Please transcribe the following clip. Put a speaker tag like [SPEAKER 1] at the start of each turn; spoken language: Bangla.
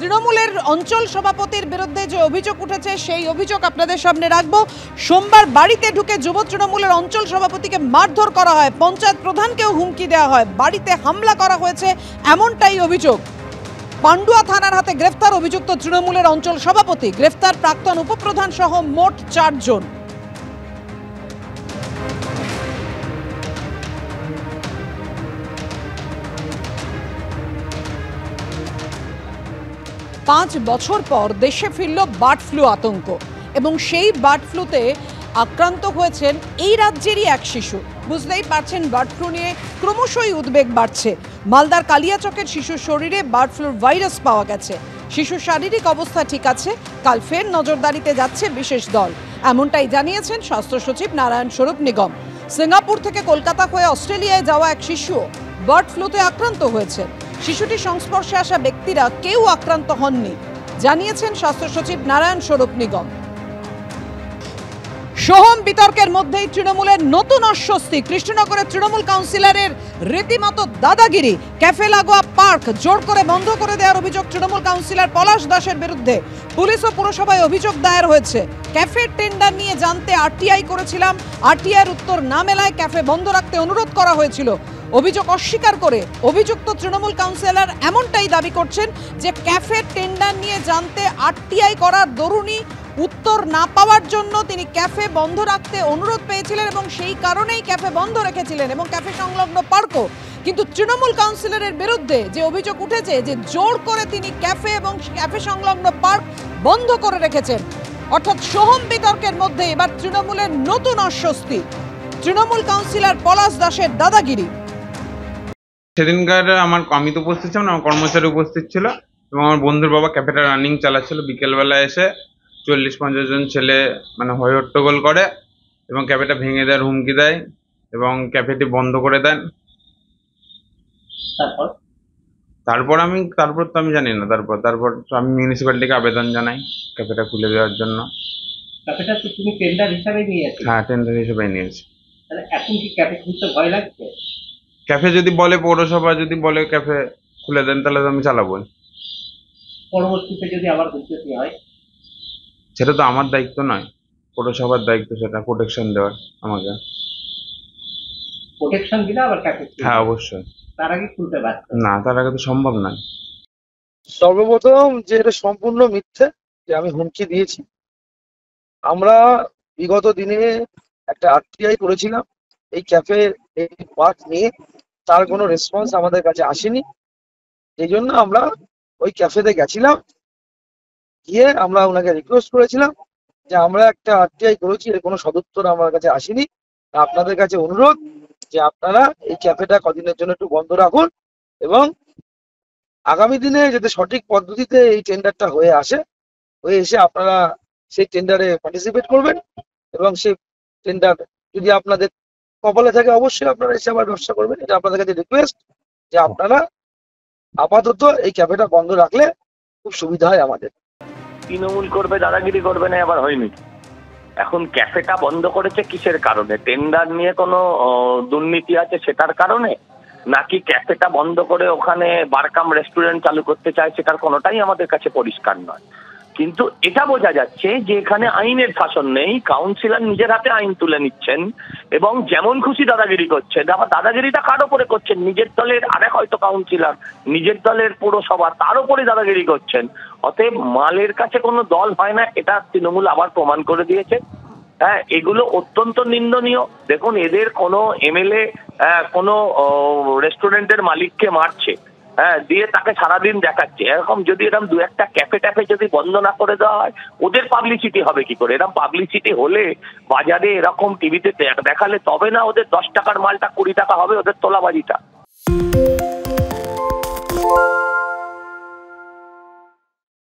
[SPEAKER 1] তৃণমূলের অঞ্চল সভাপতির বিরুদ্ধে যে অভিযোগ উঠেছে সেই অভিযোগ আপনাদের সামনে রাখবো। সোমবার বাড়িতে ঢুকে যুব তৃণমূলের অঞ্চল সভাপতিকে মারধর করা হয়, পঞ্চায়েত প্রধানকেও হুমকি দেওয়া হয়, বাড়িতে হামলা করা হয়েছে এমনটাই অভিযোগ। পান্ডুয়া থানার হাতে গ্রেফতার অভিযুক্ত তৃণমূলের অঞ্চল সভাপতি, গ্রেফতার প্রাক্তন উপপ্রধান সহ মোট 4 জন। পাঁচ বছর পর দেশে ফিরল বার্ড ফ্লু আতঙ্ক এবং সেই বার্ড ফ্লুতে আক্রান্ত হয়েছেন এই রাজ্যেরই এক শিশু। বুঝতেই পারছেন বার্ড ফ্লু নিয়ে ক্রমশই উদ্বেগ বাড়ছে। মালদার কালিয়াচকের শিশুর শরীরে বার্ড ফ্লুর ভাইরাস পাওয়া গেছে। শিশুর শারীরিক অবস্থা ঠিক আছে, কাল ফের নজরদারিতে যাচ্ছে বিশেষ দল, এমনটাই জানিয়েছেন স্বাস্থ্য সচিব নারায়ণ স্বরূপ নিগম। সিঙ্গাপুর থেকে কলকাতা হয়ে অস্ট্রেলিয়ায় যাওয়া এক শিশুও বার্ড ফ্লুতে আক্রান্ত হয়েছে। শিশুটির সংস্পর্শে আসা ব্যক্তিরা কেউ আক্রান্ত হননি, জানিয়েছেন স্বাস্থ্য সচিব নারায়ণ স্বরূপ নিগম। সোহম বিতর্কের মধ্যেই তৃণমূলের নতুন অস্বস্তি। কৃষ্ণনগরের তৃণমূল কাউন্সিলরের রীতিমতো দাদাগিরি। ক্যাফে লাগোয়া পার্ক জোর করে বন্ধ করে দেওয়ার অভিযোগ তৃণমূল কাউন্সিলর পলাশ দাসের বিরুদ্ধে। পুলিশ ও পুরসভায় অভিযোগ দায়ের হয়েছে। ক্যাফের টেন্ডার নিয়ে জানতে আরটিআই করেছিলাম, আরটিআইয়ের উত্তর না মেলায় ক্যাফে বন্ধ রাখতে অনুরোধ করা হয়েছিল। অভিযোগ অস্বীকার করে অভিযুক্ত তৃণমূল কাউন্সিলর এমনটাই দাবি করছেন যে ক্যাফের টেন্ডার নিয়ে জানতে আরটিআই করার দরুনই উত্তর না পাওয়ার জন্য তিনি ক্যাফে বন্ধ রাখতে অনুরোধ পেয়েছিলেন এবং সেই কারণেই ক্যাফে বন্ধ রেখেছিলেন এবং ক্যাফে সংলগ্ন পার্কও। কিন্তু তৃণমূল কাউন্সিলরের বিরুদ্ধে যে অভিযোগ উঠেছে যে জোর করে তিনি ক্যাফে এবং ক্যাফে সংলগ্ন পার্ক বন্ধ করে রেখেছেন, অর্থাৎ সোহম বিতর্কের মধ্যে এবার তৃণমূলের নতুন অস্বস্তি। তৃণমূল কাউন্সিলর পলাশ দাসের দাদাগিরি।
[SPEAKER 2] সেদিনকার আমি তো উপস্থিত ছিলাম না, আমার কর্মচারী উপস্থিত ছিল এবং আমার বন্ধুর বাবা ক্যাফেটা রানিং চালাচ্ছিল। বিকেলবেলা এসে 40-50 জন ছেলে হই হট্টগোল করে এবং ক্যাফেটা ভেঙে দেওয়ার হুমকি দেয় এবং ক্যাফেটি বন্ধ করে দেন। তারপর তো আমি জানি না। তারপর আমি মিউনিসিপ্যালিটিকে আবেদন জানাই ক্যাফেটা খুলে দেওয়ার জন্য।
[SPEAKER 3] ক্যাফেটা তো তুমি টেন্ডার হিসাবে নিয়েছো?
[SPEAKER 2] হ্যাঁ, টেন্ডার হিসেবে নিয়েছি।
[SPEAKER 3] তাহলে এখন কি ক্যাফে খুলতে ভয় লাগছে?
[SPEAKER 2] ক্যাফে যদি বলে, পৌরসভা যদি বলে ক্যাফে খুলে দেন, তাহলে তো আমি চালাবো।
[SPEAKER 3] পরবর্তীতে যদি আবার খুলতে হয়
[SPEAKER 2] সেটা তো আমার দায়িত্ব নয়, পৌরসভার দায়িত্ব সেটা প্রোটেকশন দেওয়ার আমাকে।
[SPEAKER 3] প্রোটেকশন দিলে আবার ক্যাফে?
[SPEAKER 2] হ্যাঁ, অবশ্যই।
[SPEAKER 3] তার আগে খুলতে পারছে
[SPEAKER 2] না, তার আগে তো সম্ভব নয়।
[SPEAKER 4] সর্বপ্রথম যে এটা সম্পূর্ণ মিথ্যে যে আমি হুমকি দিয়েছি। আমরা বিগত দিনে একটা আরটিআই করেছিলাম এই ক্যাফে এই পার্ক নিয়ে, তার কোনো রেসপন্স আমাদের কাছে আসেনি। এই জন্য আমরা ওই ক্যাফেতে গেছিলাম, গিয়ে আমরা ওনাকে রিকোয়েস্ট করেছিলাম যে আমরা একটা আরটিআই করেছি, এর কোনো সদুত্তর আমার কাছে আসেনি। আপনাদের কাছে অনুরোধ যে আপনারা এই ক্যাফেটা কদিনের জন্য একটু বন্ধ রাখুন এবং আগামী দিনে যাতে সঠিক পদ্ধতিতে এই টেন্ডারটা হয়ে এসে আপনারা সেই টেন্ডারে পার্টিসিপেট করবেন এবং সেই টেন্ডার যদি আপনাদের কপালে থাকে অবশ্যই আপনারা এসে আবার ব্যবসা করবেন। এটা আপনাদের কাছে রিকোয়েস্ট যে আপনারা আপাতত এই ক্যাফেটা বন্ধ রাখলে খুব সুবিধা হয় আমাদের।
[SPEAKER 5] তৃণমূল করবে, দাদাগিরি করবে না, আবার হয়নি। এখন ক্যাফেটা বন্ধ করেছে কিসের কারণে? টেন্ডার নিয়ে কোনো দুর্নীতি আছে সেটার কারণে, নাকি ক্যাফেটা বন্ধ করে ওখানে বারকাম রেস্টুরেন্ট চালু করতে চায়, সেটার কোনোটাই আমাদের কাছে পরিষ্কার নয়। কিন্তু এটা বোঝা যাচ্ছে যে এখানে আইনের শাসন নেই, কাউন্সিলর নিজের হাতে আইন তুলে নিচ্ছেন এবং যেমন খুশি দাদাগিরি করছেন। আবার দাদাগিরিটা কার ওপরে করছেন? নিজের দলের আরেক হয়তো কাউন্সিলর, নিজের দলের পৌরসভা, তার উপরে দাদাগিরি করছেন। অতএব মালের কাছে কোনো দল হয় না, এটা তৃণমূল আবার প্রমাণ করে দিয়েছে। হ্যাঁ, এগুলো অত্যন্ত নিন্দনীয়। দেখুন, এদের কোনো এমএলএ কোনো রেস্টুরেন্টের মালিককে মারছে, দিয়ে তাকে সারাদিন দেখাচ্ছে। এরকম যদি এরকম দু একটা ক্যাফে ট্যাফে যদি বন্ধ না করে দেওয়া হয়, ওদের পাবলিসিটি হবে কি করে? এরকম পাবলিসিটি হলে বাজারে এরকম টিভিতে দেখালে তবে না ওদের 10 টাকার মালটা 20 টাকা হবে, ওদের তোলাবাজিটা।